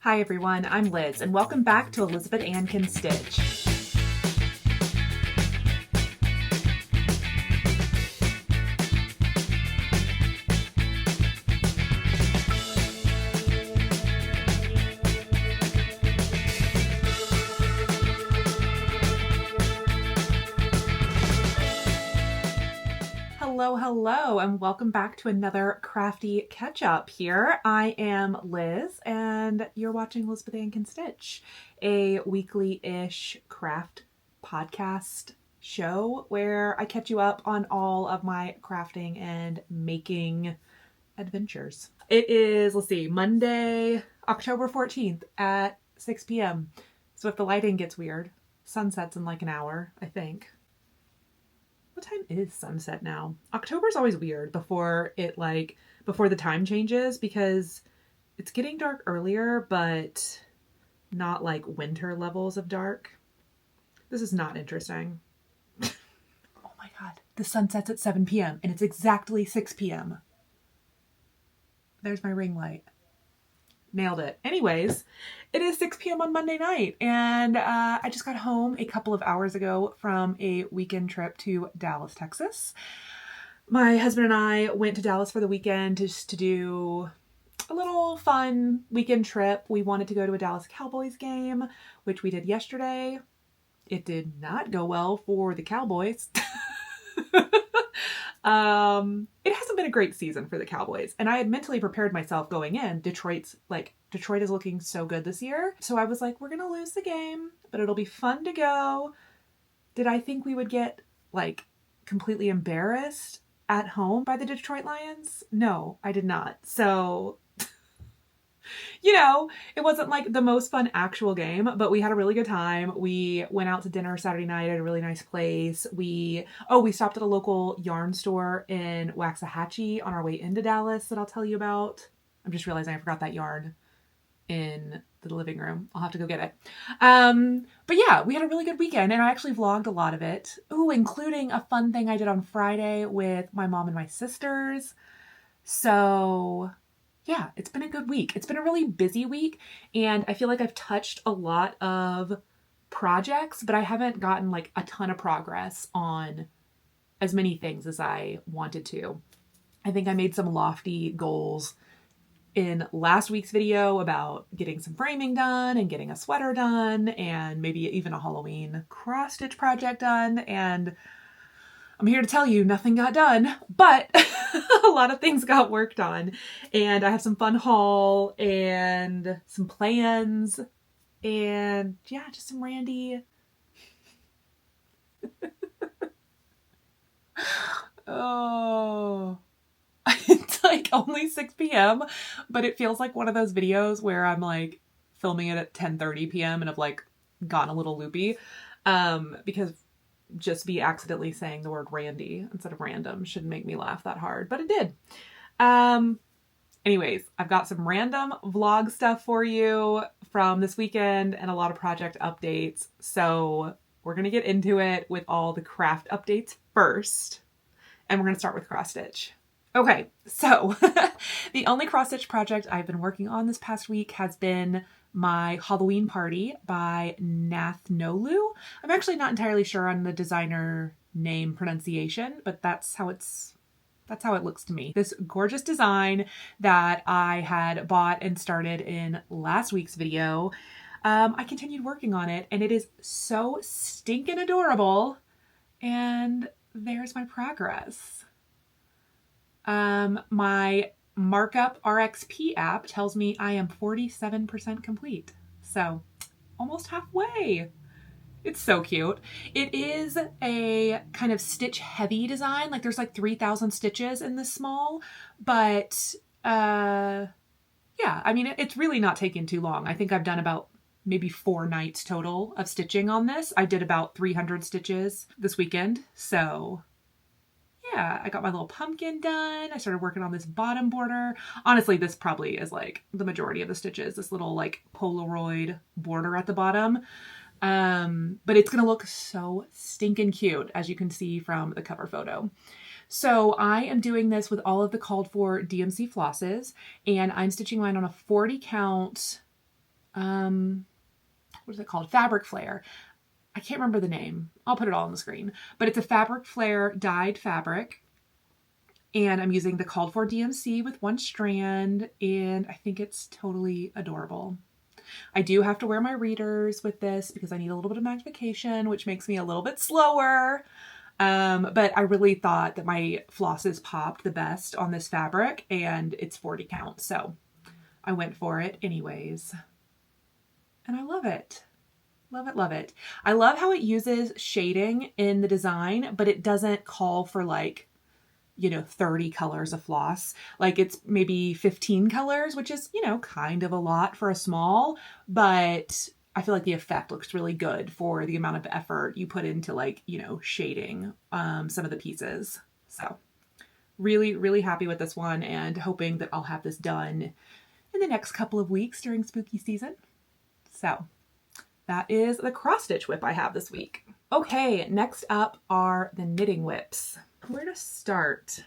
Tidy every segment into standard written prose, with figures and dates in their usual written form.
Hi everyone, I'm Liz, and welcome back to Elizabeth Ann Can Stitch. Hello, and welcome back to another crafty catch-up here. I am Liz, and you're watching Elizabeth Ann Can Stitch, a weekly-ish craft podcast show where I catch you up on all of my crafting and making adventures. It is, Monday, October 14th at 6 p.m. So if the lighting gets weird, sunset's in like an hour, I think. What time is sunset now? October's always weird before the time changes because it's getting dark earlier, but not like winter levels of dark. This is not interesting. Oh my God. The sun sets at 7 p.m. and it's exactly 6 p.m. There's my ring light. Nailed it. Anyways, it is 6 p.m. on Monday night, and I just got home a couple of hours ago from a weekend trip to Dallas, Texas. My husband and I went to Dallas for the weekend just to do a little fun weekend trip. We wanted to go to a Dallas Cowboys game, which we did yesterday. It did not go well for the Cowboys. It hasn't been a great season for the Cowboys, and I had mentally prepared myself going in. Detroit is looking so good this year. So I was like, we're going to lose the game, but it'll be fun to go. Did I think we would get completely embarrassed at home by the Detroit Lions? No, I did not. So, it wasn't like the most fun actual game, but we had a really good time. We went out to dinner Saturday night at a really nice place. We stopped at a local yarn store in Waxahachie on our way into Dallas that I'll tell you about. I'm just realizing I forgot that yarn in the living room. I'll have to go get it. But yeah, we had a really good weekend, and I actually vlogged a lot of it. Including a fun thing I did on Friday with my mom and my sisters. So yeah, it's been a good week. It's been a really busy week, and I feel like I've touched a lot of projects, but I haven't gotten a ton of progress on as many things as I wanted to. I think I made some lofty goals in last week's video about getting some framing done and getting a sweater done and maybe even a Halloween cross-stitch project done, and I'm here to tell you nothing got done, but a lot of things got worked on, and I have some fun haul and some plans and yeah, just some randy. Oh, it's only 6 p.m., but it feels like one of those videos where I'm filming it at 10:30 p.m. and I've gone a little loopy because just be accidentally saying the word randy instead of random shouldn't make me laugh that hard, but it did. Anyways, I've got some random vlog stuff for you from this weekend and a lot of project updates. So we're going to get into it with all the craft updates first, and we're going to start with cross stitch. Okay, so the only cross stitch project I've been working on this past week has been my Halloween party by Nathnolu. I'm actually not entirely sure on the designer name pronunciation, but that's how it looks to me. This gorgeous design that I had bought and started in last week's video. I continued working on it, and it is so stinking adorable. And there's my progress. My Markup RXP app tells me I am 47% complete. So almost halfway. It's so cute. It is a kind of stitch heavy design. There's 3,000 stitches in this small, but yeah, I mean, it's really not taking too long. I think I've done about maybe 4 nights total of stitching on this. I did about 300 stitches this weekend. So yeah, I got my little pumpkin done. I started working on this bottom border. Honestly, this probably is the majority of the stitches, this little Polaroid border at the bottom. But it's going to look so stinking cute, as you can see from the cover photo. So I am doing this with all of the called for DMC flosses, and I'm stitching mine on a 40 count what is it called? Fabric Flare. I can't remember the name. I'll put it all on the screen. But it's a Fabric Flare dyed fabric. And I'm using the called for DMC with 1 strand. And I think it's totally adorable. I do have to wear my readers with this because I need a little bit of magnification, which makes me a little bit slower. But I really thought that my flosses popped the best on this fabric, and it's 40 count. So I went for it anyways. And I love it. Love it, love it. I love how it uses shading in the design, but it doesn't call for like, 30 colors of floss. Like it's maybe 15 colors, which is, kind of a lot for a small, but I feel like the effect looks really good for the amount of effort you put into like, shading some of the pieces. So really, really happy with this one and hoping that I'll have this done in the next couple of weeks during spooky season. So that is the cross stitch whip I have this week. Okay, next up are the knitting whips. Where to start?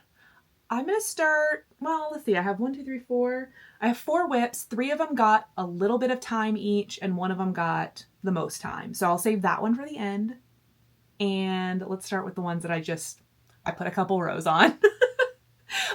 I'm going to start, well, let's see. I have 1, 2, 3, 4. I have 4 whips. 3 of them got a little bit of time each, and 1 of them got the most time. So I'll save that one for the end. And let's start with the ones that I put a couple rows on.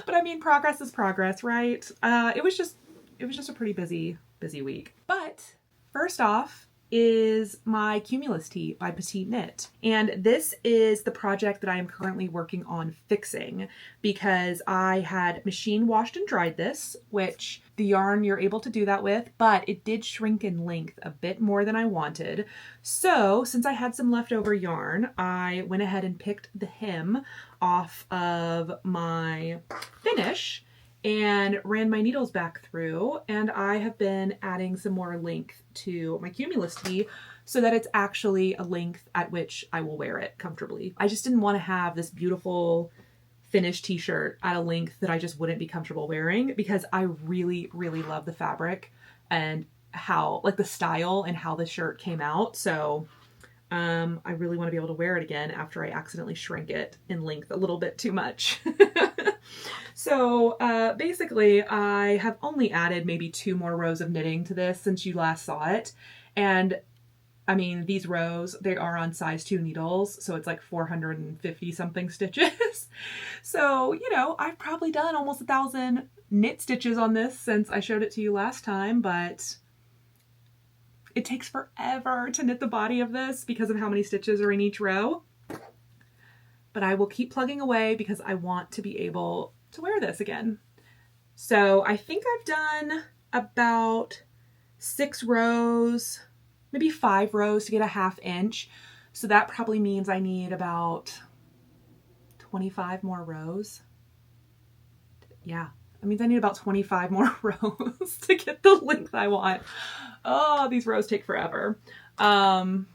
But I mean, progress is progress, right? It was just a pretty busy week. But first off is my Cumulus Tee by Petite Knit. And this is the project that I am currently working on fixing because I had machine washed and dried this, which the yarn you're able to do that with, but it did shrink in length a bit more than I wanted. So since I had some leftover yarn, I went ahead and picked the hem off of my finish and ran my needles back through, and I have been adding some more length to my Cumulus Tee so that it's actually a length at which I will wear it comfortably. I just didn't want to have this beautiful finished t-shirt at a length that I just wouldn't be comfortable wearing because I really, really love the fabric and how, like the style and how the shirt came out. So I really want to be able to wear it again after I accidentally shrank it in length a little bit too much. So basically I have only added maybe 2 more rows of knitting to this since you last saw it. And I mean, these rows, they are on size 2 needles, so it's like 450 something stitches. So, I've probably done almost 1,000 knit stitches on this since I showed it to you last time, but it takes forever to knit the body of this because of how many stitches are in each row. But I will keep plugging away because I want to be able to wear this again. So I think I've done about 6 rows, maybe 5 rows to get a 1/2 inch. So that probably means I need about 25 more rows. Yeah, that means I need about 25 more rows to get the length I want. Oh, these rows take forever. But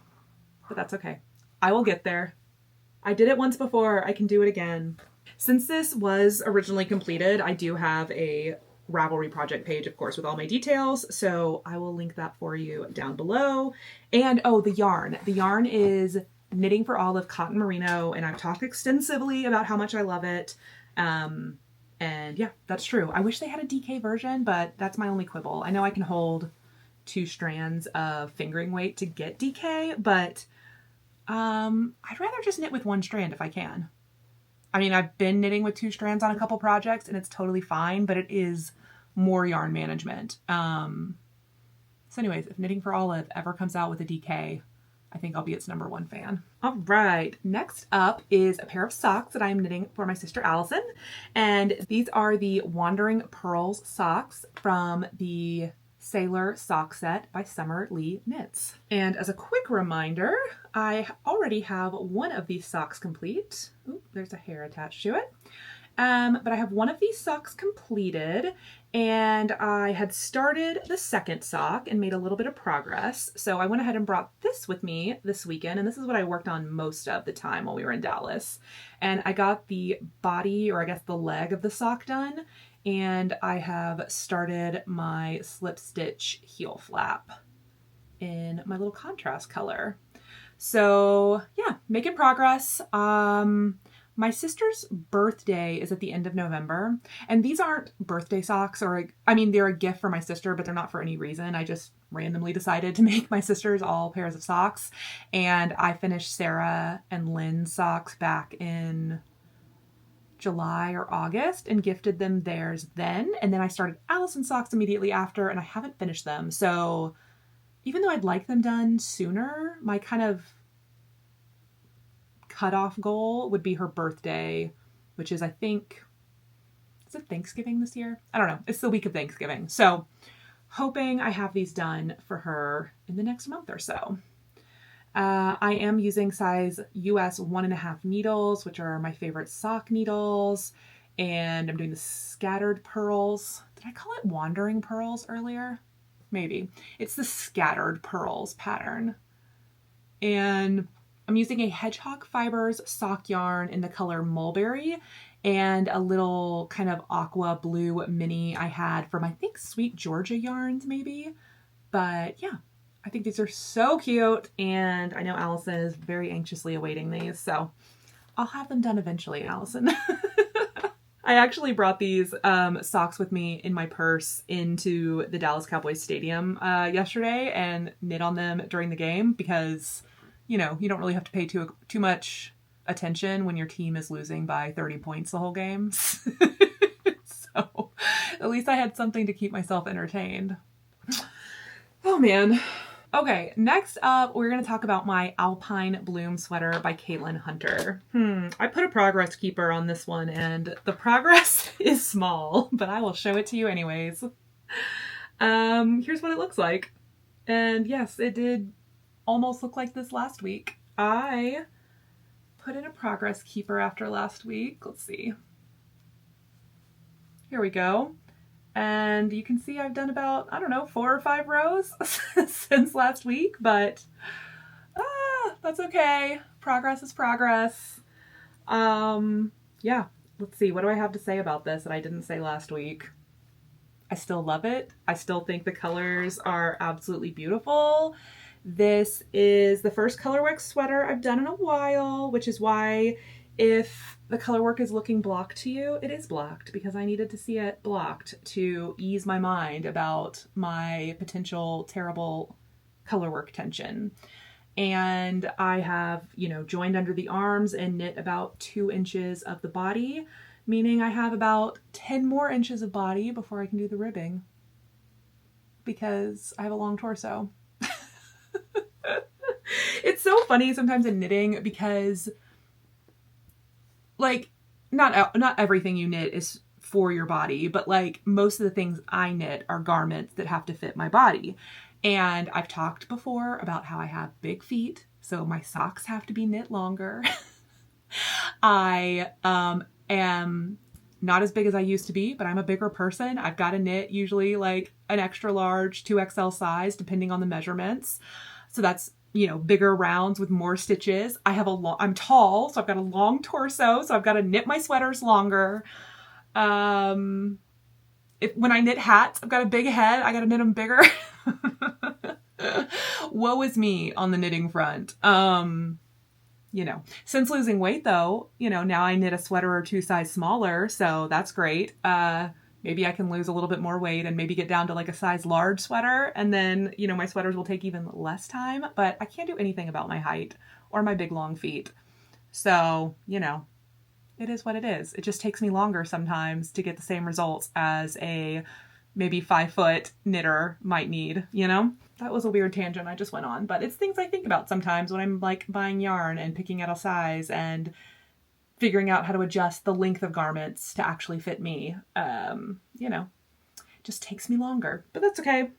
that's okay. I will get there. I did it once before. I can do it again. Since this was originally completed, I do have a Ravelry project page, of course, with all my details. So I will link that for you down below. And oh, the yarn. The yarn is Knitting for Olive Cotton Merino, and I've talked extensively about how much I love it. And yeah, that's true. I wish they had a DK version, but that's my only quibble. I know I can hold 2 strands of fingering weight to get DK, but I'd rather just knit with 1 strand if I can. I mean, I've been knitting with 2 strands on a couple projects and it's totally fine, but it is more yarn management. So anyways, if Knitting for Olive ever comes out with a DK, I think I'll be its #1 fan. All right, next up is a pair of socks that I'm knitting for my sister Allison. And these are the Wandering Pearls socks from the Sailor Sock Set by Summer Lee Knits. And as a quick reminder, I already have one of these socks complete. Ooh, there's a hair attached to it. But I have one of these socks completed, and I had started the second sock and made a little bit of progress. So I went ahead and brought this with me this weekend, and this is what I worked on most of the time while we were in Dallas. And I got the body, or I guess the leg of the sock done, and I have started my slip stitch heel flap in my little contrast color. So yeah, making progress. My sister's birthday is at the end of November, and these aren't birthday socks, or I mean, they're a gift for my sister, but they're not for any reason. I just randomly decided to make my sisters all pairs of socks, and I finished Sarah and Lynn's socks back in July or August and gifted them theirs then, and then I started Allison's socks immediately after, and I haven't finished them. So even though I'd like them done sooner, my kind of cutoff goal would be her birthday, which is, I think, is it Thanksgiving this year? I don't know. It's the week of Thanksgiving. So hoping I have these done for her in the next month or so. I am using size US 1.5 needles, which are my favorite sock needles. And I'm doing the scattered pearls. Did I call it wandering pearls earlier? Maybe. It's the scattered pearls pattern. And I'm using a Hedgehog Fibers sock yarn in the color Mulberry and a little kind of aqua blue mini I had from, I think, Sweet Georgia yarns maybe. But yeah, I think these are so cute, and I know Allison is very anxiously awaiting these, so I'll have them done eventually, Allison. I actually brought these socks with me in my purse into the Dallas Cowboys stadium yesterday and knit on them during the game because, you know, you don't really have to pay too much attention when your team is losing by 30 points the whole game. So at least I had something to keep myself entertained. Oh man. Okay, next up, we're going to talk about my Alpine Bloom sweater by Caitlin Hunter. I put a progress keeper on this one, and the progress is small, but I will show it to you anyways. Here's what it looks like. And yes, it did almost look like this last week. I put in a progress keeper after last week. Let's see. Here we go. And you can see I've done about, I don't know, 4 or 5 rows since last week, but that's okay. Progress is progress. Yeah, let's see. What do I have to say about this that I didn't say last week? I still love it. I still think the colors are absolutely beautiful. This is the first colorwork sweater I've done in a while, which is why if the colorwork is looking blocked to you, it is blocked because I needed to see it blocked to ease my mind about my potential terrible colorwork tension. And I have, you know, joined under the arms and knit about 2 inches of the body, meaning I have about 10 more inches of body before I can do the ribbing because I have a long torso. It's so funny sometimes in knitting because, like, not everything you knit is for your body, but like most of the things I knit are garments that have to fit my body. And I've talked before about how I have big feet, so my socks have to be knit longer. I am not as big as I used to be, but I'm a bigger person. I've got to knit usually like an extra large 2XL size depending on the measurements. So that's, you know, bigger rounds with more stitches. I'm tall, so I've got a long torso, so I've got to knit my sweaters longer. When I knit hats, I've got a big head. I got to knit them bigger. Woe is me on the knitting front. You know, since losing weight though, you know, now I knit a sweater or 2 size smaller, so that's great. Maybe I can lose a little bit more weight and maybe get down to like a size large sweater. And then, you know, my sweaters will take even less time, but I can't do anything about my height or my big long feet. So, you know, it is what it is. It just takes me longer sometimes to get the same results as a maybe 5-foot knitter might need, you know? That was a weird tangent I just went on, but it's things I think about sometimes when I'm like buying yarn and picking out a size and figuring out how to adjust the length of garments to actually fit me. You know, just takes me longer, but that's okay.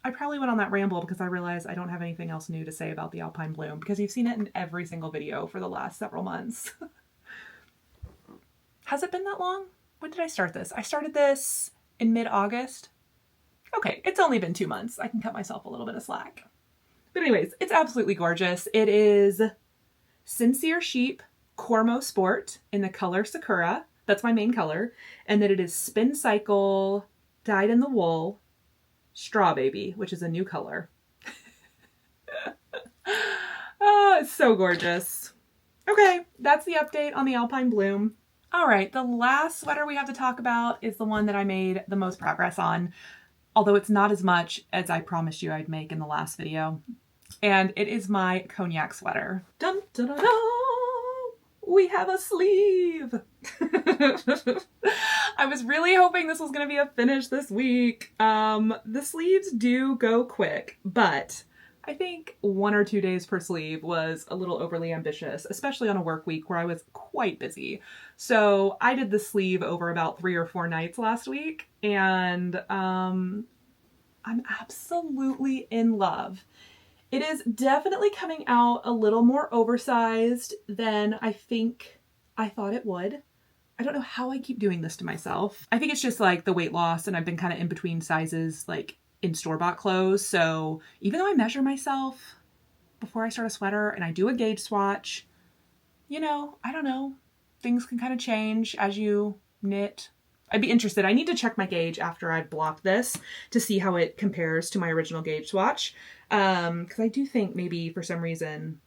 I probably went on that ramble because I realized I don't have anything else new to say about the Alpine Bloom because you've seen it in every single video for the last several months. Has it been that long? When did I start this? I started this in mid-August. Okay, it's only been 2 months. I can cut myself a little bit of slack. But anyways, it's absolutely gorgeous. It is Sincere Sheep Cormo Sport in the color Sakura. That's my main color. And then it is Spin Cycle dyed in the wool Straw Baby, which is a new color. Oh, it's so gorgeous. Okay, that's the update on the Alpine Bloom. All right, the last sweater we have to talk about is the one that I made the most progress on, although it's not as much as I promised you I'd make in the last video. And it is my Cognac sweater. Dun, dun, dun, dun. We have a sleeve. I was really hoping this was going to be a finish this week. The sleeves do go quick, but I think 1 or 2 days per sleeve was a little overly ambitious, especially on a work week where I was quite busy. So I did the sleeve over about 3 or 4 nights last week, and I'm absolutely in love. It is definitely coming out a little more oversized than I think I thought it would. I don't know how I keep doing this to myself. I think it's just like the weight loss, and I've been kind of in between sizes, like in store-bought clothes. So even though I measure myself before I start a sweater and I do a gauge swatch, you know, I don't know. Things can kind of change as you knit. I'd be interested. I need to check my gauge after I block this to see how it compares to my original gauge swatch. Because I do think maybe for some reason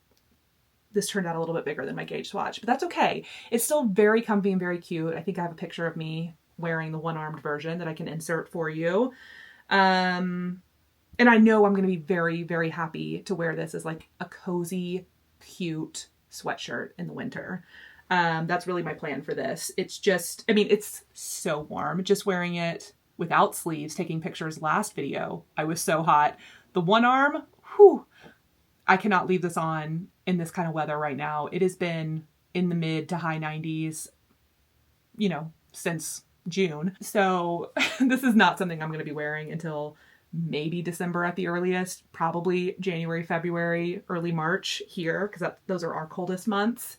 this turned out a little bit bigger than my gauge swatch, but that's okay. It's still very comfy and very cute. I think I have a picture of me wearing the one-armed version that I can insert for you. And I know I'm going to be very, very happy to wear this as like a cozy, cute sweatshirt in the winter. That's really my plan for this. It's just, I mean, it's so warm. Just wearing it without sleeves, taking pictures last video, I was so hot. The one arm, whew, I cannot leave this on in this kind of weather right now. It has been in the mid to high 90s, you know, since June. So this is not something I'm going to be wearing until maybe December at the earliest, probably January, February, early March here, because those are our coldest months.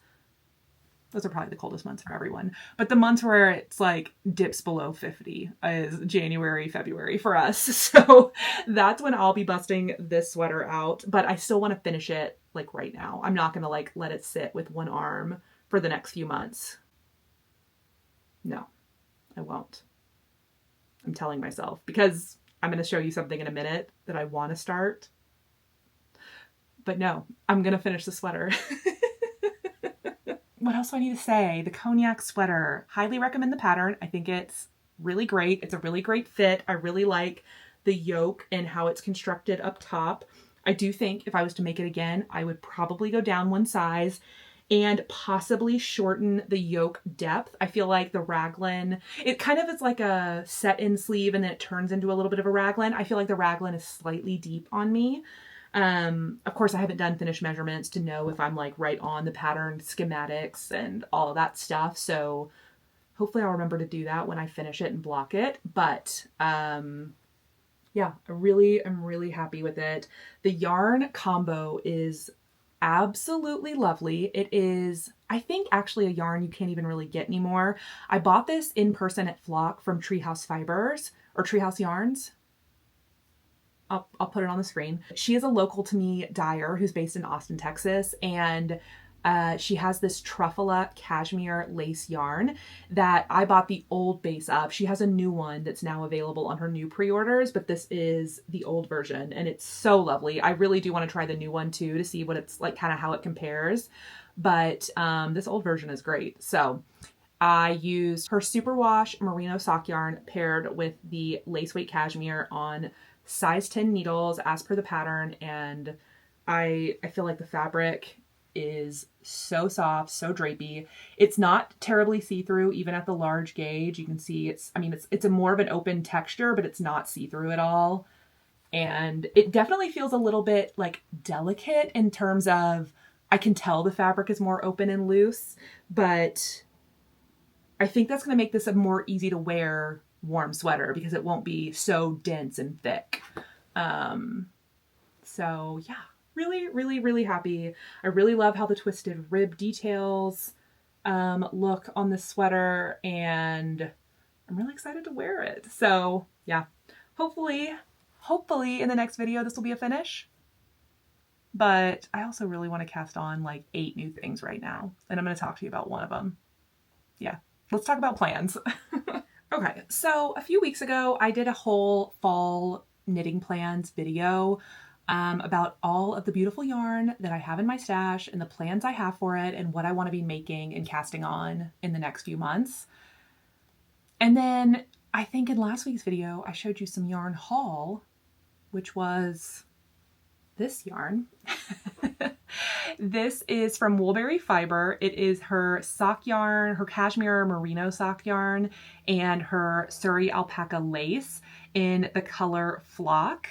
Those are probably the coldest months for everyone. But the months where it's like dips below 50 is January, February for us. So that's when I'll be busting this sweater out. But I still want to finish it like right now. I'm not going to like let it sit with one arm for the next few months. No, I won't. I'm telling myself, because I'm going to show you something in a minute that I want to start. But no, I'm going to finish the sweater. What else do I need to say? The Cognac sweater. Highly recommend the pattern. I think it's really great. It's a really great fit. I really like the yoke and how it's constructed up top. I do think if I was to make it again, I would probably go down one size and possibly shorten the yoke depth. I feel like the raglan, it kind of is like a set-in sleeve and then it turns into a little bit of a raglan. I feel like the raglan is slightly deep on me. Of course, I haven't done finished measurements to know if I'm like right on the pattern schematics and all of that stuff. So hopefully I'll remember to do that when I finish it and block it. But yeah, I'm really happy with it. The yarn combo is absolutely lovely. It is, I think, actually a yarn you can't even really get anymore. I bought this in person at Flock from Treehouse Fibers or Treehouse Yarns. I'll put it on the screen. She is a local to me dyer who's based in Austin, Texas, and she has this Truffala cashmere lace yarn that I bought the old base of. She has a new one that's now available on her new pre-orders, but this is the old version, and it's so lovely. I really do want to try the new one too to see what it's like, kind of how it compares. But this old version is great. So I used her superwash merino sock yarn paired with the lace weight cashmere on size 10 needles as per the pattern, and I feel like the fabric is so soft, so drapey. It's not terribly see-through even at the large gauge. You can see it's a more of an open texture, but it's not see-through at all. And it definitely feels a little bit like delicate in terms of, I can tell the fabric is more open and loose, but I think that's going to make this a more easy to wear warm sweater because it won't be so dense and thick. So yeah, really happy. I really love how the twisted rib details look on this sweater, and I'm really excited to wear it. So yeah, hopefully in the next video this will be a finish. But I also really want to cast on like 8 new things right now, and I'm going to talk to you about one of them. Yeah, let's talk about plans. Okay, so a few weeks ago, I did a whole fall knitting plans video. about all of the beautiful yarn that I have in my stash and the plans I have for it and what I want to be making and casting on in the next few months. And then I think in last week's video, I showed you some yarn haul, which was this yarn. This is from Woolberry Fiber. It is her sock yarn, her cashmere merino sock yarn, and her Surrey alpaca lace in the color Flock.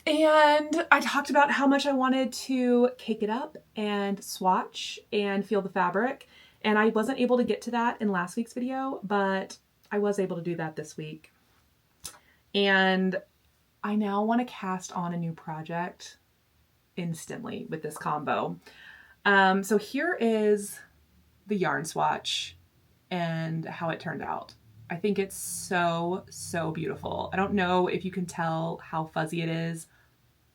And I talked about how much I wanted to cake it up and swatch and feel the fabric. And I wasn't able to get to that in last week's video, but I was able to do that this week. And I now want to cast on a new project instantly with this combo. So here is the yarn swatch and how it turned out. I think it's so, so beautiful. I don't know if you can tell how fuzzy it is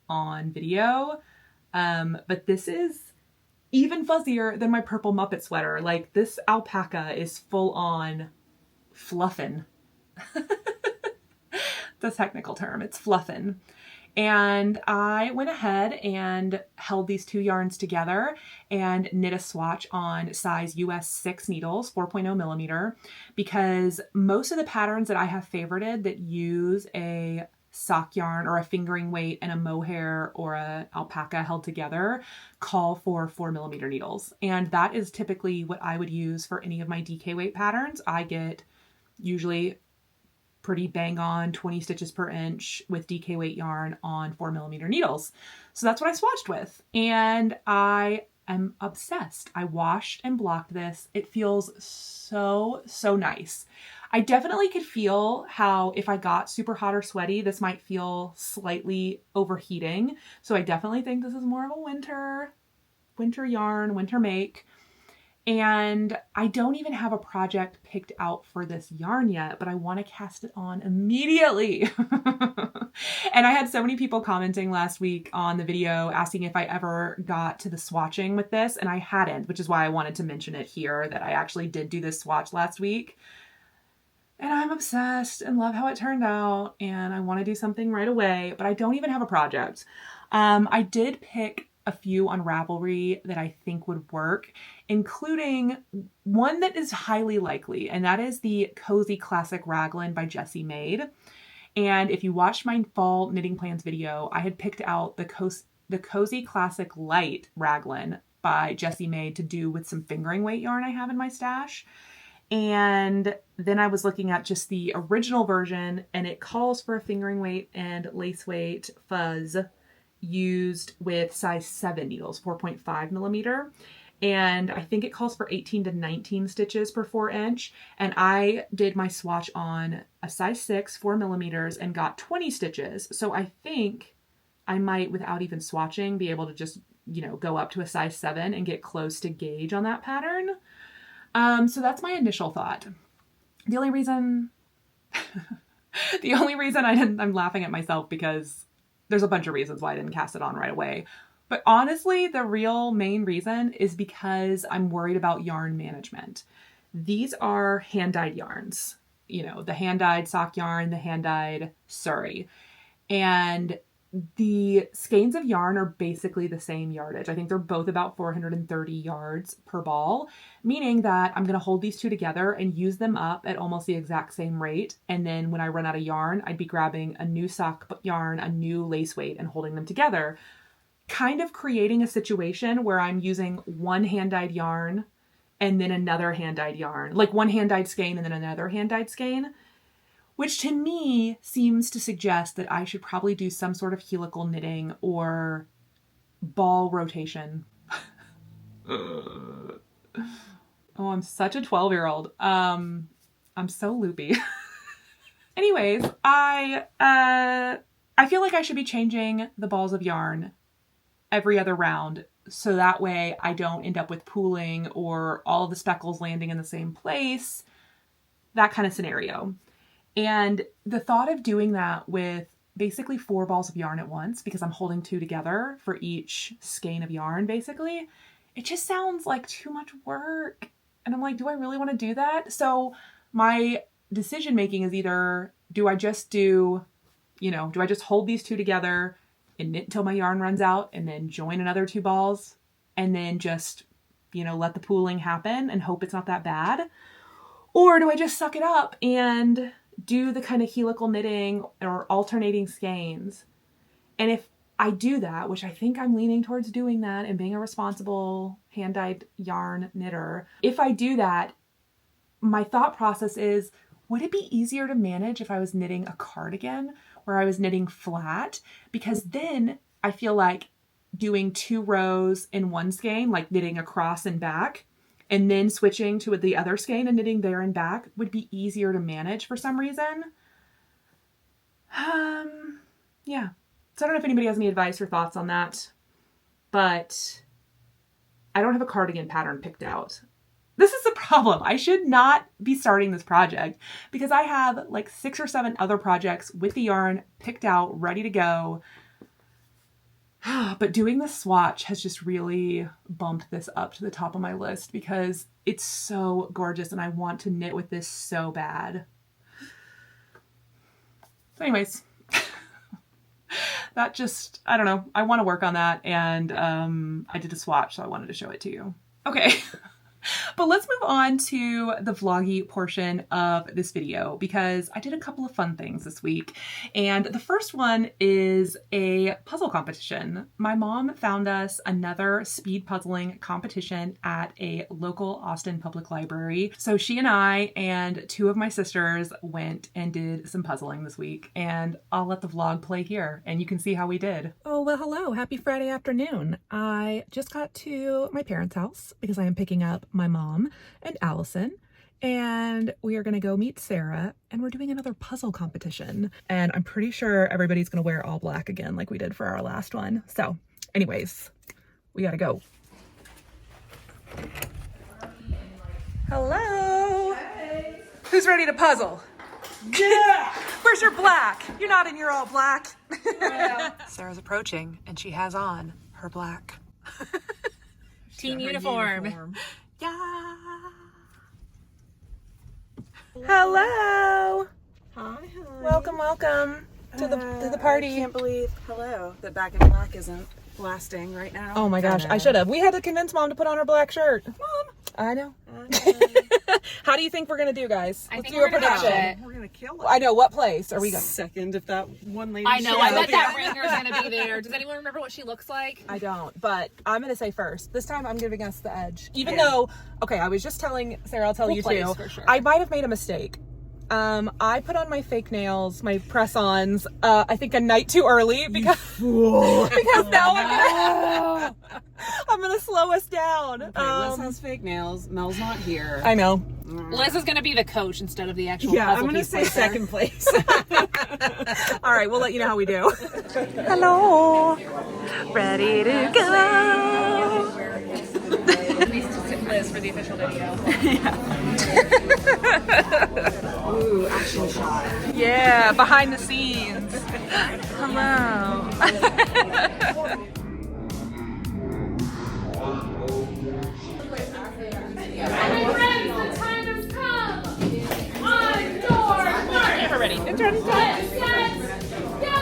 on video, but this is even fuzzier than my purple Muppet sweater. Like, this alpaca is full on fluffin'. The technical term, it's fluffin'. And I went ahead and held these two yarns together and knit a swatch on size US 6 needles, 4.0 millimeter, because most of the patterns that I have favorited that use a sock yarn or a fingering weight and a mohair or a alpaca held together call for 4 millimeter needles. And that is typically what I would use for any of my DK weight patterns. I get usually pretty bang on 20 stitches per inch with DK weight yarn on 4 millimeter needles. So that's what I swatched with. And I am obsessed. I washed and blocked this. It feels so, so nice. I definitely could feel how if I got super hot or sweaty, this might feel slightly overheating. So I definitely think this is more of a winter yarn, winter make. And I don't even have a project picked out for this yarn yet, but I want to cast it on immediately. And I had so many people commenting last week on the video asking if I ever got to the swatching with this, and I hadn't, which is why I wanted to mention it here, that I actually did do this swatch last week. And I'm obsessed and love how it turned out, and I want to do something right away, but I don't even have a project. I did pick a few on Ravelry that I think would work, including one that is highly likely, and that is the Cozy Classic Raglan by Jessie Maed. And if you watched my fall knitting plans video, I had picked out the Cozy Classic Light Raglan by Jessie Maed to do with some fingering weight yarn I have in my stash. And then I was looking at just the original version, and it calls for a fingering weight and lace weight fuzz used with size 7 needles, 4.5 millimeter. And I think it calls for 18 to 19 stitches per 4 inch. And I did my swatch on a size 6, 4 millimeters, and got 20 stitches. So I think I might, without even swatching, be able to just, go up to a size 7 and get close to gauge on that pattern. So that's my initial thought. The only reason I'm laughing at myself because there's a bunch of reasons why I didn't cast it on right away. But honestly, the real main reason is because I'm worried about yarn management. These are hand-dyed yarns, the hand-dyed sock yarn, the hand-dyed Surrey. And the skeins of yarn are basically the same yardage. I think they're both about 430 yards per ball, meaning that I'm going to hold these two together and use them up at almost the exact same rate. And then when I run out of yarn, I'd be grabbing a new sock yarn, a new lace weight, and holding them together, kind of creating a situation where I'm using one hand-dyed yarn and then another hand-dyed yarn, like one hand-dyed skein and then another hand-dyed skein, which to me seems to suggest that I should probably do some sort of helical knitting or ball rotation. Oh, I'm such a 12-year-old. I'm so loopy. Anyways, I feel like I should be changing the balls of yarn every other round, so that way I don't end up with pooling or all of the speckles landing in the same place, that kind of scenario. And the thought of doing that with basically 4 balls of yarn at once, because I'm holding 2 together for each skein of yarn, basically, it just sounds like too much work. And I'm like, do I really want to do that? So my decision making is either, do I just do, do I just hold these two together and knit until my yarn runs out and then join another 2 balls and then just, let the pooling happen and hope it's not that bad? Or do I just suck it up and do the kind of helical knitting or alternating skeins? And if I do that, which I think I'm leaning towards doing that and being a responsible hand-dyed yarn knitter, if I do that, my thought process is, would it be easier to manage if I was knitting a cardigan where I was knitting flat? Because then I feel like doing 2 rows in one skein, like knitting across and back, and then switching to the other skein and knitting there and back would be easier to manage for some reason. Yeah. So I don't know if anybody has any advice or thoughts on that, but I don't have a cardigan pattern picked out. This is the problem. I should not be starting this project because I have like 6 or 7 other projects with the yarn picked out, ready to go. But doing the swatch has just really bumped this up to the top of my list because it's so gorgeous and I want to knit with this so bad. So anyways, that just, I don't know. I want to work on that, and I did a swatch, so I wanted to show it to you. Okay. But let's move on to the vloggy portion of this video because I did a couple of fun things this week. And the first one is a puzzle competition. My mom found us another speed puzzling competition at a local Austin public library. So she and I and 2 of my sisters went and did some puzzling this week, and I'll let the vlog play here and you can see how we did. Oh, well, hello. Happy Friday afternoon. I just got to my parents' house because I am picking up my mom and Allison, and we are going to go meet Sarah, and we're doing another puzzle competition, and I'm pretty sure everybody's going to wear all black again like we did for our last one. So anyways, we gotta go. Hello. Hey. Who's ready to puzzle? Yeah. Where's your black? You're not in your all black. Sarah's approaching and she has on her black team uniform. Yeah. Hello. Hi. Welcome to the party. I can't believe, that Back in Black isn't blasting right now. Oh my gosh, I should have. We had to convince Mom to put on her black shirt. Mom. I know. How do you think we're gonna do, guys? Let's do a prediction. We're gonna kill it. I know. What place are we going? Second, if that one lady. I know. I bet that ringer's gonna be there. Does anyone remember what she looks like? I don't, but I'm gonna say first. This time I'm giving us the edge. Even though, okay, I was just telling Sarah, I'll tell you too. For sure. I might have made a mistake. I put on my fake nails, my press-ons, I think a night too early because now I'm gonna slow us down. Okay, Liz has fake nails. Mel's not here. I know. Liz is gonna be the coach instead of the actual Yeah, puzzle I'm gonna piece say placer. second place. All right, we'll let you know how we do. Hello. Ready to go. Liz for the official video. Ooh, action shot. Yeah, behind the scenes. Hello. The time has come. On your mark. We're ready. It's ready. Get set, go.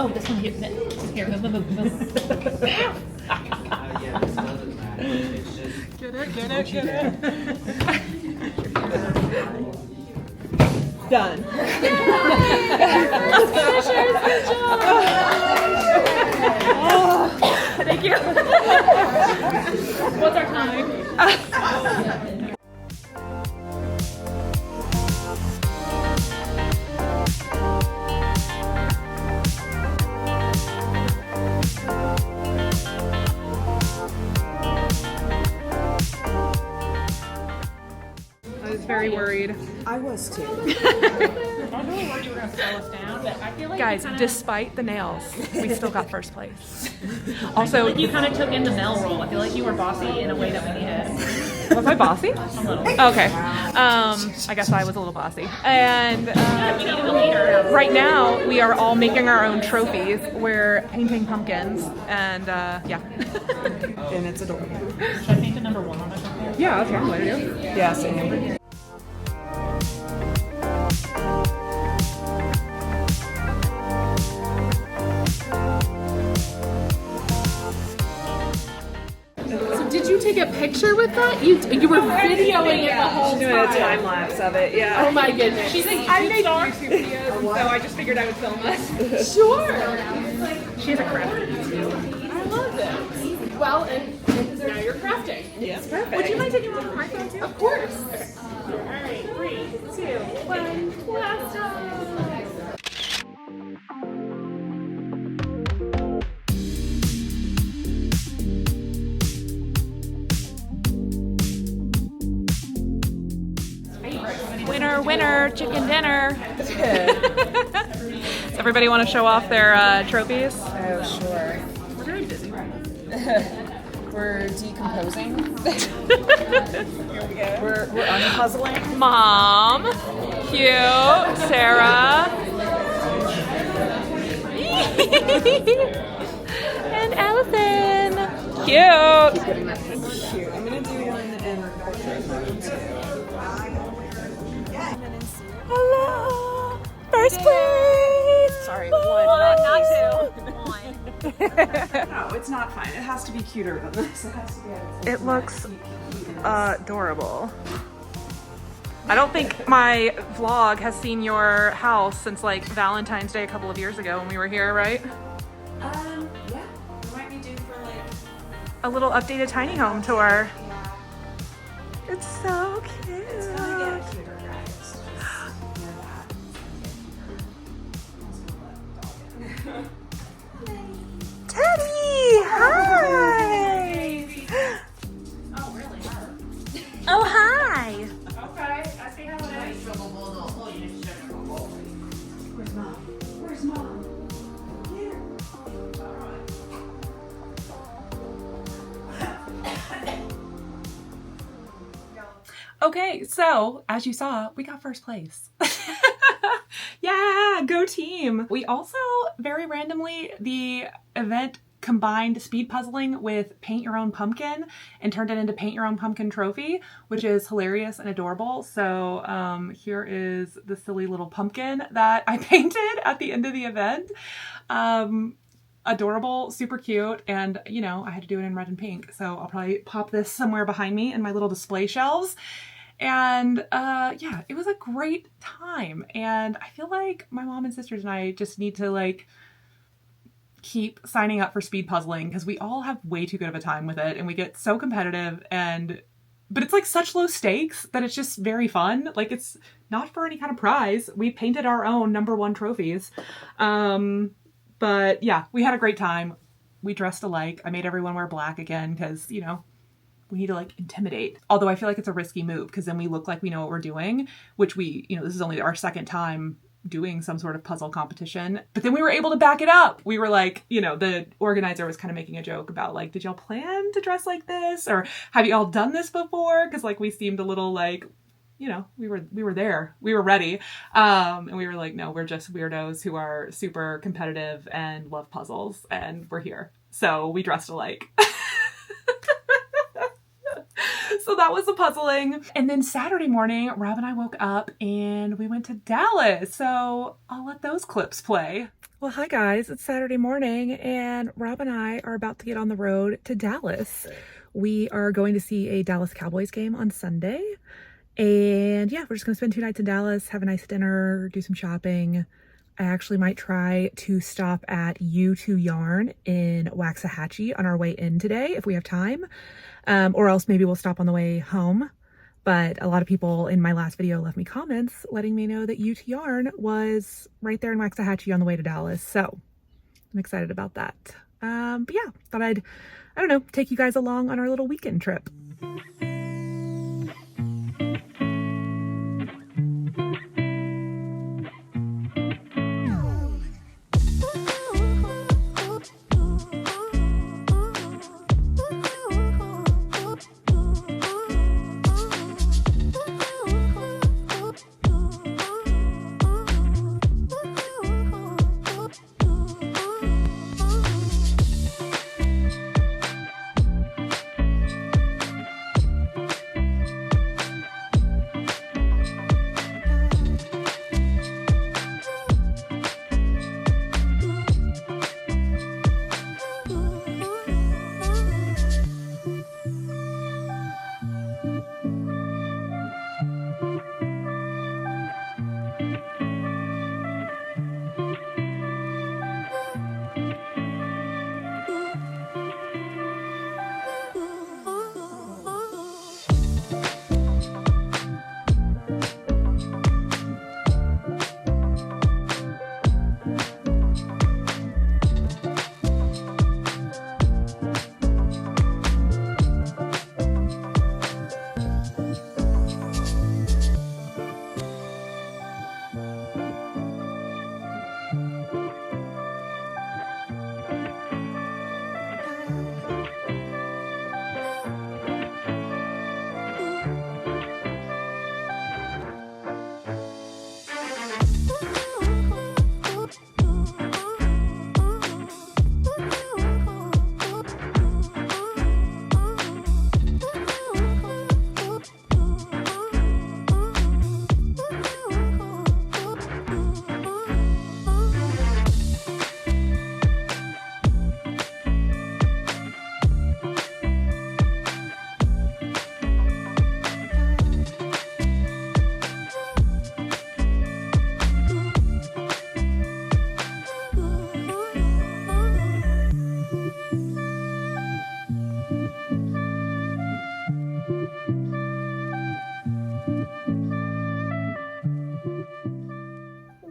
Oh, this one here. Here, move. Get it. Done. Good job. Thank you. What's our time? I was very worried. I was too. I was really worried you were going to slow us down, but I feel like Guys, you kinda, despite the nails, we still got first place. I feel Also, like you kind of took in the Mel role. I feel like you were bossy in a way that we needed. was I bossy? A little. Okay. I guess I was a little bossy. And We needed a leader. right now, we are all making our own trophies. We're painting pumpkins, and yeah. And it's adorable. Should I paint a number 1 on it? Yeah, that's what I'm going to do. Yeah, same. So did you take a picture with that? You were videoing it the whole Doing a time. time lapse of it, yeah. Oh my goodness. I make YouTube videos, and so I just figured I would film us. Sure. She has a craft. I love this. Well, and now you're crafting. Yes, perfect. Would you mind taking one of my phone too? Of course. All right, 3, 2, 1, blast off. Winner, chicken dinner. Everybody want to show off their trophies? Oh, sure. We're very busy right We're decomposing. We're unpuzzling. Mom, cute, Sarah, and Allison, cute. Cute. I'm gonna do one in portrait mode too. Hello, first place. Sorry, one, not two. No, it's not fine. It has to be cuter than this. It has to be. It looks adorable. I don't think my vlog has seen your house since like Valentine's Day a couple of years ago when we were here, right? Yeah. We might be due for like. A little updated tiny home tour. Yeah. It's so cute. It's gonna get cuter, guys. Just hear that. Teddy, hi. Oh, really? Oh, hi. Okay, I see how it is. Where's mom? Where's mom? Here. Okay, so as you saw, we got first place. Yeah, go team. We also, very randomly, the event combined speed puzzling with paint your own pumpkin and turned it into paint your own pumpkin trophy, which is hilarious and adorable. So here is the silly little pumpkin that I painted at the end of the event. Adorable, super cute, and you know, I had to do it in red and pink, so I'll probably pop this somewhere behind me in my little display shelves. And yeah, it was a great time, and I feel like my mom and sisters and I just need to like keep signing up for speed puzzling because we all have way too good of a time with it, and we get so competitive, and but it's like such low stakes that it's just very fun. Like, it's not for any kind of prize. We painted our own #1 trophies. But yeah, we had a great time. We dressed alike. I made everyone wear black again because, you know, we need to like intimidate. Although I feel like it's a risky move because then we look like we know what we're doing, which we, you know, this is only our second time doing some sort of puzzle competition. But then we were able to back it up. We were like, you know, the organizer was kind of making a joke about like, did y'all plan to dress like this? Or have you all done this before? Because like we seemed a little like, you know, we were there, we were ready. And we were like, no, we're just weirdos who are super competitive and love puzzles, and we're here. So we dressed alike. So that was the puzzling. And then Saturday morning, Rob and I woke up and we went to Dallas. So I'll let those clips play. Well, hi guys, it's Saturday morning and Rob and I are about to get on the road to Dallas. We are going to see a Dallas Cowboys game on Sunday. And yeah, we're just gonna spend 2 nights in Dallas, have a nice dinner, do some shopping. I actually might try to stop at U2 Yarn in Waxahachie on our way in today if we have time. Or else maybe we'll stop on the way home. But a lot of people in my last video left me comments letting me know that U2 Yarn was right there in Waxahachie on the way to Dallas. So I'm excited about that. But yeah, thought I don't know, take you guys along on our little weekend trip.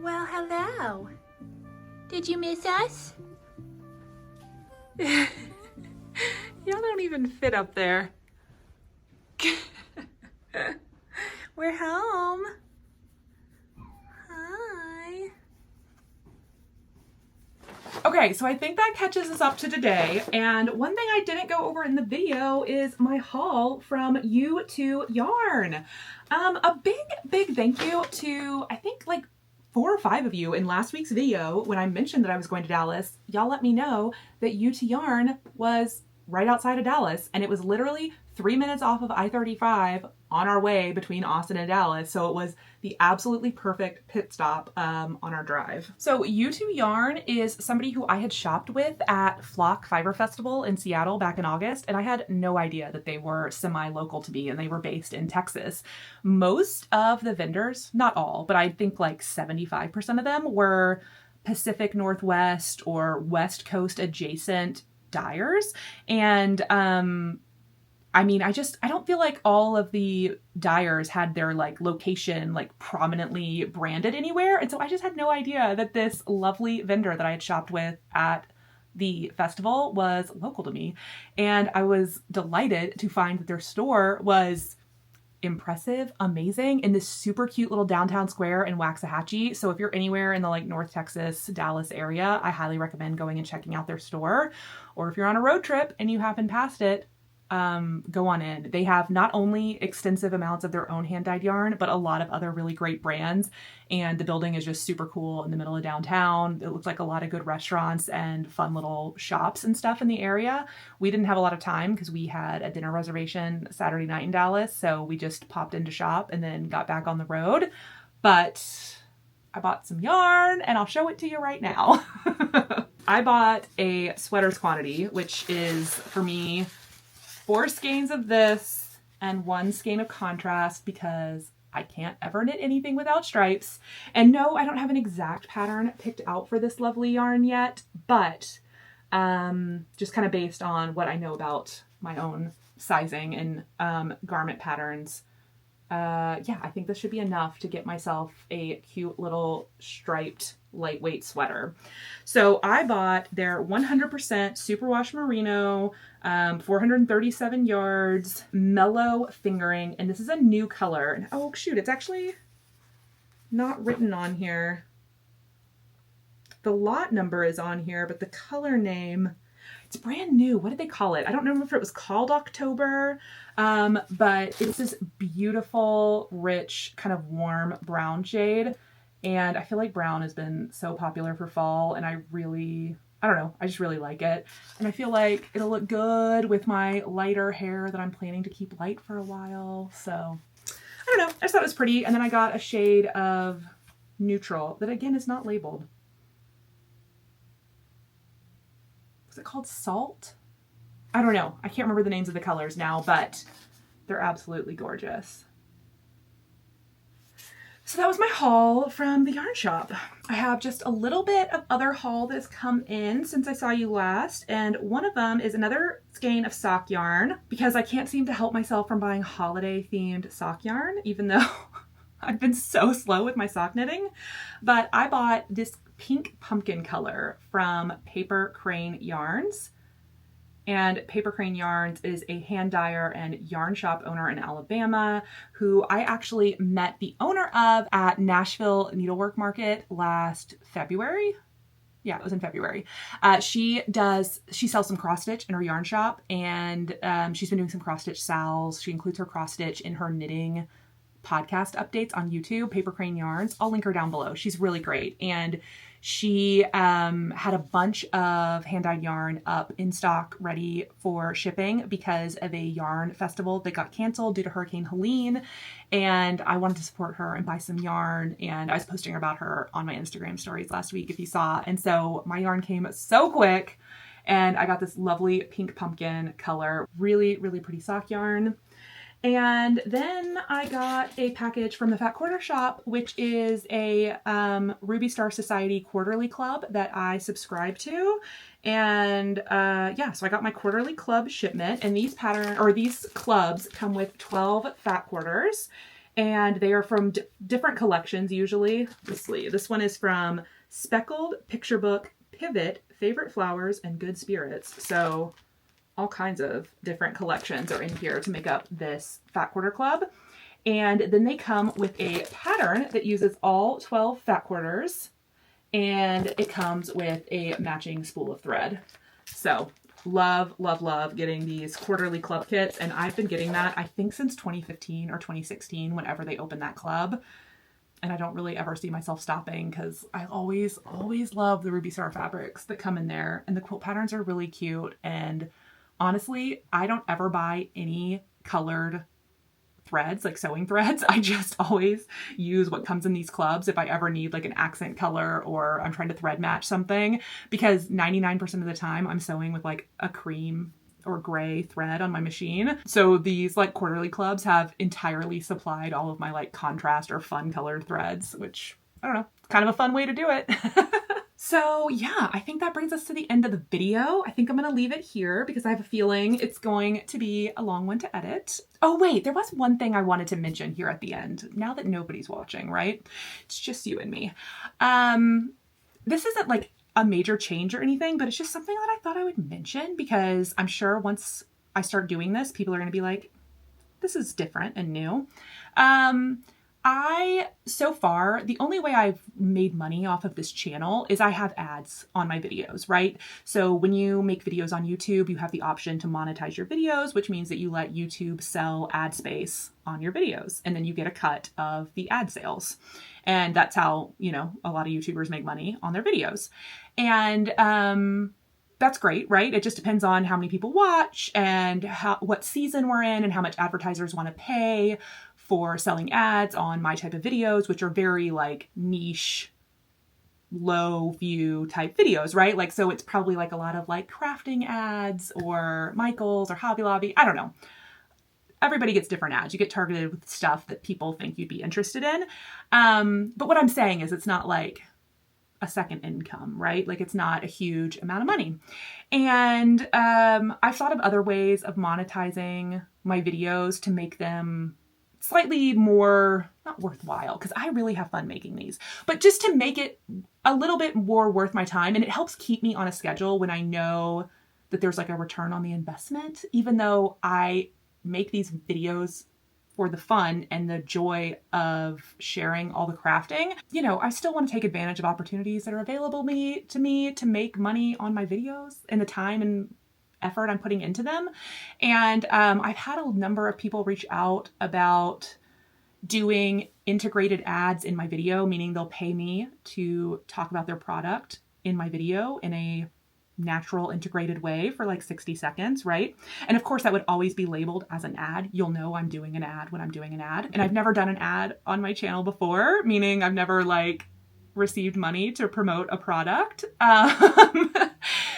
Well, hello. Did you miss us? Y'all don't even fit up there. We're home. Hi. Okay, so I think that catches us up to today. And one thing I didn't go over in the video is my haul from U2 Yarn. A big thank you to, I think, like 4 or 5 of you in last week's video when I mentioned that I was going to Dallas. Y'all let me know that U2 Yarn was right outside of Dallas, and it was literally 3 minutes off of I-35 on our way between Austin and Dallas. So it was the absolutely perfect pit stop on our drive. So U2 Yarn is somebody who I had shopped with at Flock Fiber Festival in Seattle back in August, and I had no idea that they were semi-local to me and they were based in Texas. Most of the vendors, not all, but I think like 75% of them were Pacific Northwest or West Coast adjacent dyers. And I mean, I don't feel like all of the dyers had their like location like prominently branded anywhere. And so I just had no idea that this lovely vendor that I had shopped with at the festival was local to me. And I was delighted to find that their store was impressive, amazing, in this super cute little downtown square in Waxahachie. So if you're anywhere in the like North Texas, Dallas area, I highly recommend going and checking out their store. Or if you're on a road trip and you happen past it, go on in. They have not only extensive amounts of their own hand-dyed yarn, but a lot of other really great brands. And the building is just super cool in the middle of downtown. It looks like a lot of good restaurants and fun little shops and stuff in the area. We didn't have a lot of time because we had a dinner reservation Saturday night in Dallas. So we just popped in to shop and then got back on the road. But I bought some yarn and I'll show it to you right now. I bought a sweaters quantity, which is for me 4 skeins of this and 1 skein of contrast because I can't ever knit anything without stripes. And no, I don't have an exact pattern picked out for this lovely yarn yet, but just kind of based on what I know about my own sizing and garment patterns. Yeah, I think this should be enough to get myself a cute little striped lightweight sweater. So I bought their 100% superwash merino, 437 yards, mellow fingering, and this is a new color. And oh shoot, it's actually not written on here. The lot number is on here, but the color name, it's brand new. What did they call it? I don't remember if it was called October, but it's this beautiful, rich, kind of warm brown shade. And I feel like brown has been so popular for fall, and I don't know, I just really like it. And I feel like it'll look good with my lighter hair that I'm planning to keep light for a while. So I don't know, I just thought it was pretty. And then I got a shade of neutral that again is not labeled. Was it called Salt? I don't know. I can't remember the names of the colors now, but they're absolutely gorgeous. So that was my haul from the yarn shop. I have just a little bit of other haul that's come in since I saw you last, and one of them is another skein of sock yarn because I can't seem to help myself from buying holiday themed sock yarn, even though I've been so slow with my sock knitting. But I bought this pink pumpkin color from Paper Crane Yarns. And Paper Crane Yarns is a hand dyer and yarn shop owner in Alabama who I actually met the owner of at Nashville Needlework Market last February. Yeah, it was in February. She sells some cross stitch in her yarn shop, and she's been doing some cross stitch sals. She includes her cross stitch in her knitting podcast updates on YouTube, Paper Crane Yarns. I'll link her down below. She's really great. And she had a bunch of hand-dyed yarn up in stock ready for shipping because of a yarn festival that got canceled due to Hurricane Helene. And I wanted to support her and buy some yarn. And I was posting about her on my Instagram stories last week, if you saw. And so my yarn came so quick. And I got this lovely pink pumpkin color. Really, really pretty sock yarn. And then I got a package from the Fat Quarter Shop, which is a Ruby Star Society quarterly club that I subscribe to. And yeah, so I got my quarterly club shipment, and these clubs come with 12 fat quarters, and they are from different collections usually. This one is from Speckled Picture Book, Pivot, Favorite Flowers, and Good Spirits. So all kinds of different collections are in here to make up this fat quarter club. And then they come with a pattern that uses all 12 fat quarters, and it comes with a matching spool of thread. So love, love, love getting these quarterly club kits. And I've been getting that, I think, since 2015 or 2016, whenever they opened that club. And I don't really ever see myself stopping because I always, always love the Ruby Star fabrics that come in there. And the quilt patterns are really cute. And honestly, I don't ever buy any colored threads, like sewing threads. I just always use what comes in these clubs if I ever need like an accent color or I'm trying to thread match something, because 99% of the time I'm sewing with like a cream or gray thread on my machine. So these like quarterly clubs have entirely supplied all of my like contrast or fun colored threads, which I don't know, kind of a fun way to do it. So yeah, I think that brings us to the end of the video. I think I'm going to leave it here because I have a feeling it's going to be a long one to edit. Oh wait, there was one thing I wanted to mention here at the end, now that nobody's watching, right? It's just you and me. This isn't like a major change or anything, but it's just something that I thought I would mention because I'm sure once I start doing this, people are going to be like, this is different and new. So far, the only way I've made money off of this channel is I have ads on my videos, right? So when you make videos on YouTube, you have the option to monetize your videos, which means that you let YouTube sell ad space on your videos, and then you get a cut of the ad sales. And that's how, you know, a lot of YouTubers make money on their videos. And that's great, right? It just depends on how many people watch and what season we're in and how much advertisers want to pay for selling ads on my type of videos, which are very like niche, low view type videos, right? Like, so it's probably like a lot of like crafting ads or Michael's or Hobby Lobby. I don't know. Everybody gets different ads. You get targeted with stuff that people think you'd be interested in. But what I'm saying is it's not like a second income, right? Like it's not a huge amount of money. And I've thought of other ways of monetizing my videos to make them slightly more, not worthwhile, because I really have fun making these, but just to make it a little bit more worth my time. And it helps keep me on a schedule when I know that there's like a return on the investment, even though I make these videos for the fun and the joy of sharing all the crafting. You know, I still want to take advantage of opportunities that are available to me to make money on my videos and the time and effort I'm putting into them. And I've had a number of people reach out about doing integrated ads in my video, meaning they'll pay me to talk about their product in my video in a natural integrated way for like 60 seconds, right? And of course that would always be labeled as an ad. You'll know I'm doing an ad when I'm doing an ad. And I've never done an ad on my channel before, meaning I've never like received money to promote a product.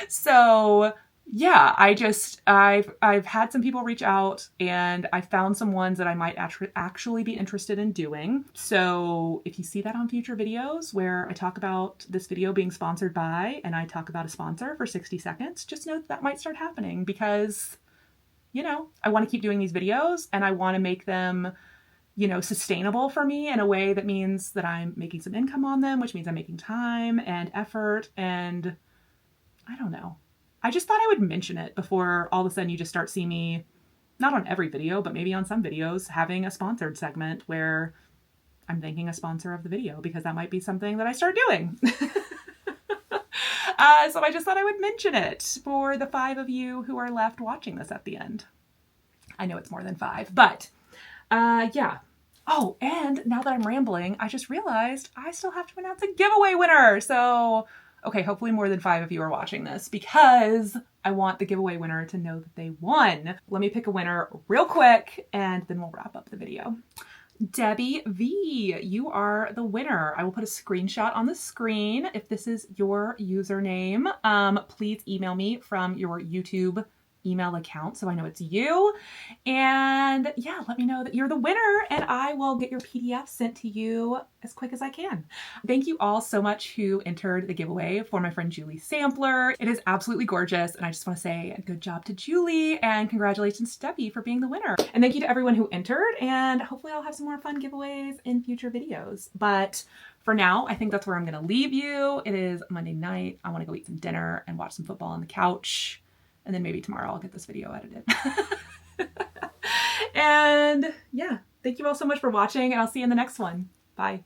So yeah, I've had some people reach out and I found some ones that I might actually be interested in doing. So if you see that on future videos where I talk about this video being sponsored by, and I talk about a sponsor for 60 seconds, just know that might start happening because, you know, I want to keep doing these videos and I want to make them, you know, sustainable for me in a way that means that I'm making some income on them, which means I'm making time and effort, and I don't know. I just thought I would mention it before all of a sudden you just start seeing me, not on every video, but maybe on some videos, having a sponsored segment where I'm thanking a sponsor of the video, because that might be something that I start doing. So I just thought I would mention it for the 5 of you who are left watching this at the end. I know it's more than 5, but yeah. Oh, and now that I'm rambling, I just realized I still have to announce a giveaway winner. So okay, hopefully more than 5 of you are watching this because I want the giveaway winner to know that they won. Let me pick a winner real quick and then we'll wrap up the video. Debbie V, you are the winner. I will put a screenshot on the screen. If this is your username, please email me from your YouTube email account so I know it's you. And yeah, let me know that you're the winner and I will get your PDF sent to you as quick as I can. Thank you all so much who entered the giveaway for my friend Julie's sampler. It is absolutely gorgeous and I just want to say a good job to Julie and congratulations to Debbie for being the winner. And thank you to everyone who entered, and hopefully I'll have some more fun giveaways in future videos. But for now, I think that's where I'm going to leave you. It is Monday night. I want to go eat some dinner and watch some football on the couch. And then maybe tomorrow I'll get this video edited. And yeah, thank you all so much for watching and I'll see you in the next one. Bye.